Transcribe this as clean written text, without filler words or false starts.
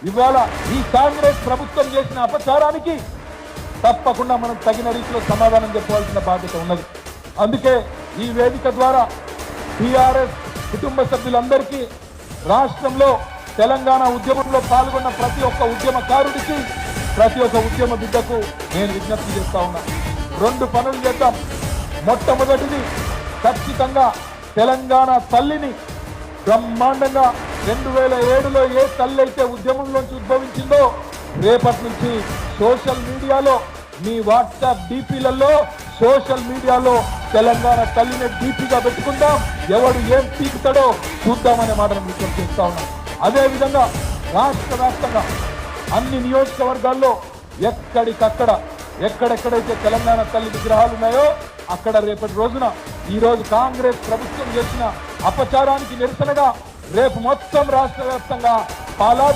ఇవాళ ఈ కాంగ్రెస్ ప్రభుత్వం చేసిన అపచారానికి తప్పకుండా మనం తగిన రీతిలో సమాధానం చెప్పవలసిన బాధ్యత ఉన్నది. అందుకే ఈ వేదిక ద్వారా టీఆర్ఎస్ కుటుంబ సభ్యులందరికీ, రాష్ట్రంలో తెలంగాణ ఉద్యమంలో పాల్గొన్న ప్రతి ఒక్క ఉద్యమకారుడికి, ప్రతి ఒక్క ఉద్యమ బిడ్డకు నేను విజ్ఞప్తి చేస్తా ఉన్నా. 2 పనులు చేద్దాం. మొట్టమొదటిది, ఖచ్చితంగా తెలంగాణ తల్లిని బ్రహ్మాండంగా 2007లో ఏ తల్లి అయితే ఉద్యమంలోంచి ఉద్భవించిందో, రేపటి నుంచి సోషల్ మీడియాలో, మీ వాట్సాప్ డీపీలలో, సోషల్ మీడియాలో తెలంగాణ తల్లిని డీపీగా పెట్టుకుందాం. ఎవడు ఏం పీకుతాడో చూద్దామనే మాటను విజ్ఞప్తి చేస్తా ఉన్నాం. అదేవిధంగా రాష్ట్ర వ్యాప్తంగా అన్ని నియోజకవర్గాల్లో ఎక్కడికక్కడ ఎక్కడెక్కడైతే తెలంగాణ తల్లి విగ్రహాలు ఉన్నాయో అక్కడ రేపటి రోజున ఈరోజు కాంగ్రెస్ ప్రభుత్వం చేసిన అపచారానికి నిరసనగా రేపు మొత్తం రాష్ట్ర వ్యాప్తంగా పాలా